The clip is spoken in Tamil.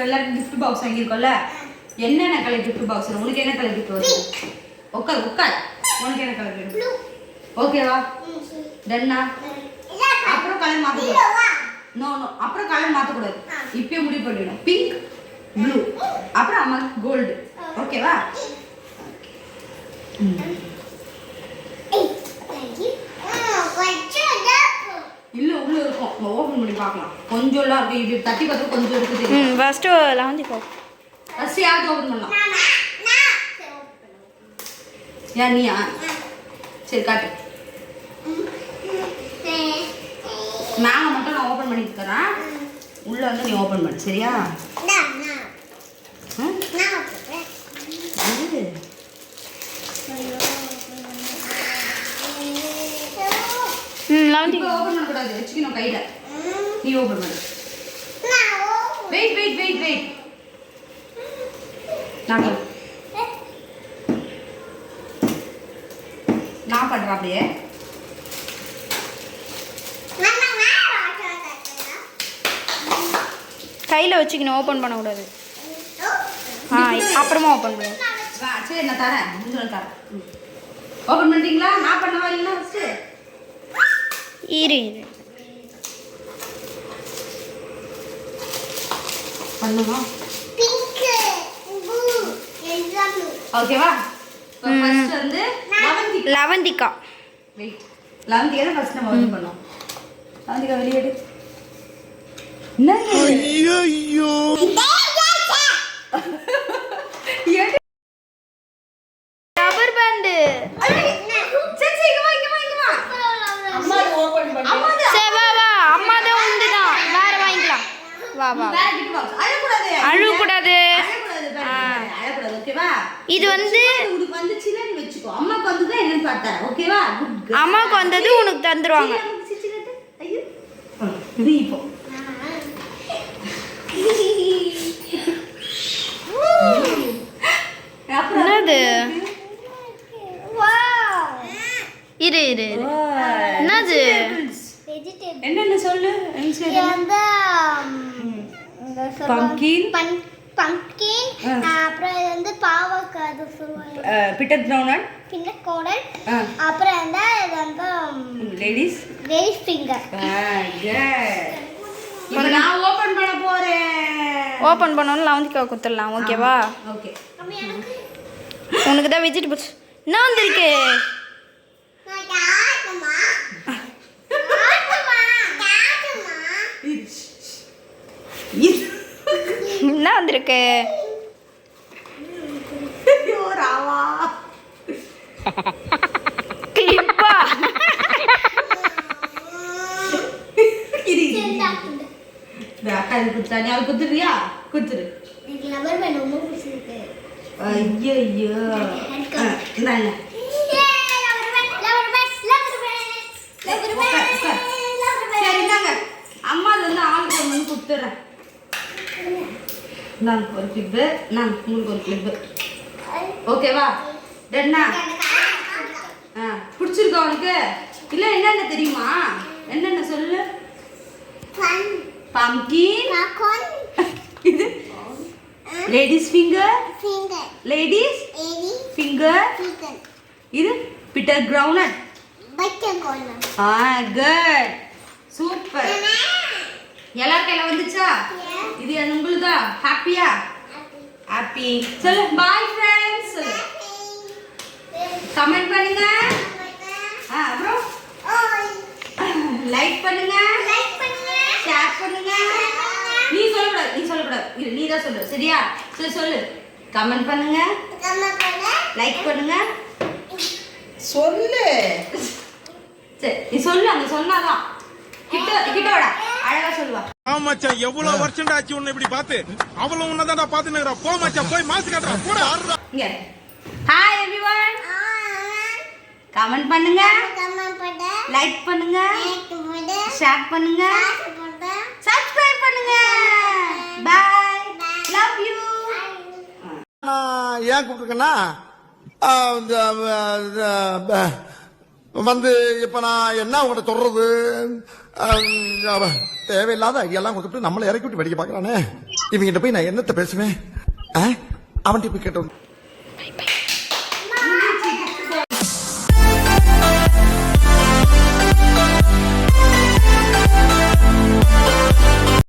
எல்லாரும் gift box வாங்கியிருக்கோம்ல, என்னென்ன கலர் gift box? உனக்கு என்ன கலர் gift வருது? உட்கார் உனக்கு என்ன கலர் வேணும்? ஓகேவா? டன்னா? அப்புறம் கலர் மாற்றக்கூடாது. நோ அப்புறம் கலர் மாற்றக்கூடாது. இப்பயே முடிவு பண்ணிடணும். பிங்க், ப்ளூ, அப்புறம் அம்மா கோல்டு. ஓகேவா? இல்ல உள்ள இருக்கும், ஓபன் பண்ணி பார்க்கலாம். கொஞ்சம்லாம் இருக்கு, இது தட்டி பார்த்து கொஞ்சம் இருக்கு தெரியும். ஃபர்ஸ்ட் லவந்திக்கோ ஃபர்ஸ்ட் யார் ஓபன் பண்ணலாம்? நீயா? சரி காட்டு. மேல மட்டும் நான் ஓபன் பண்ணி தரேன், உள்ள வந்து நீ ஓபன் பண்ணு. சரியா? லவந்தி ஓபன் பண்ண கூடாது, வெச்சுக்கணும் கையில. நீ ஓபன் பண்ணு. வெயிட் நான் பண்றேன் அப்படியே. கையில் வச்சுக்கணும், ஓப்பன் பண்ணக்கூடாது. அப்புறமா ஓப்பன் பண்ணு. சரி நான் தரேன், முடிஞ்சு தரேன். ஓப்பன் பண்ணிட்டீங்களா? நான் பண்ணவா இல்லைன்னா ஃபஸ்ட்டு இரு பண்ணுமா? ஓகேவா? ஃபர்ஸ்ட் வந்து லவந்திகா. வெயிட், லவந்திகா தான் ஃபர்ஸ்ட் நம்ம ஓபன் பண்ணோம். லவந்திகா வெளிய எடு. ஐயோ ரப்பர் பேண்ட். சரி இங்க வா. அம்மா ஓபன் பண்ணு. சரி வா அம்மா தான் உண்டுதான், வேற வாங்கிக்கலாம். வா வேற கிட்ட பாக்ஸ். அழுகக்கூடாது. ஓகேவா? இது வந்து உனக்கு வந்துச்சுன்னா நீ வெச்சுக்கோ. அம்மாக்கு வந்தது என்னன்னு பார்த்தா. ஓகேவா? அம்மாக்கு வந்தது உனக்கு தந்துருவாங்க. ஐயோ இது இப்போ என்னது? இரு என்னது? என்னென்ன சொல்லு. பம்கின், அப்புறம் இது வந்து பாவக்காய் சொல்லுவாங்க. பிட்டர் கிரவுண்ட், அப்புறம் வந்து இது வந்து லேடிஸ் ஃபிங்கர். இப்போ நான் ஓபன் பண்ண போறேன். ஓபன் பண்ணனும் லவந்திகா குத்துறலாம். ஓகேவா? ஓகே. உனக்கு தான் வெஜிடபிள்ஸ் நான் வந்திருக்கு. என்ன வந்திருக்கு? ராவா கிளிப்பா. அக்கா இது குடுத்தா நீ அவள் குத்துறியா? குத்துரு. ஐயோ சரி நாங்க அம்மா வந்து ஆளுக்கு ஒன்று குத்துறேன். நான் ஒரு கிளிப்பு, நான் உங்களுக்கு ஒரு கிளிப்பு. ஓகேவா? டன்னா? பிடிச்சிருக்கா உனக்கு? இல்லை என்னென்ன தெரியுமா? என்னென்ன சொல்லு. பம்கின், இது லேடிஸ் ஃபிங்கர், லேடிஸ் ஃபிங்கர், இது பிட்டர் கிரவுண்ட். Good, super. எல்லாரும் கையில வந்துச்சா? இது உங்களுக்கா? ஹாப்பியா? ஹாப்பி. சொல்லு பாய் ஃப்ரெண்ட்ஸ். சொல்லு, கமெண்ட் பண்ணுங்க. அப்புறம் லைக் பண்ணுங்க, ஷேர் பண்ணுங்க. நீ சொல்லக்கூடாது, நீ தான் சொல்லு. சரியா? சரி சொல்லு. கமெண்ட் பண்ணுங்க, லைக் பண்ணுங்க. சொல்லு. சரி நீ சொல்லு, அங்க சொன்னாதான் கிட்டோட அழகா சொல்லுவா. மச்சான் எவ்வளவு வருஷம் ஆச்சு உன்னை இப்படி பார்த்து. அவளும் உன்னதான் பாத்துன்னு போ மச்சான், போய் மாசு காட்டுறா கூட. இங்க ஹாய் எவ்ரிவன். கமெண்ட் பண்ணுங்க, லைக் பண்ணுங்க, ஷேர் பண்ணுங்க, சப்ஸ்கிரைப் பண்ணுங்க. Bye, love you. ஏன் கூப்பிட்டுருக்கேன்னா வந்து இப்ப நான் என்ன உங்கள்கிட்ட சொல்றது? தேவையில்லாத ஐடியெல்லாம் கொடுத்துட்டு நம்மளை இறக்கி விட்டு வெடிக்க பாக்குறானே. இவங்கிட்ட போய் நான் என்னத்த பேசுவேன்? அவன்கிட்ட போய் கேட்டோம்.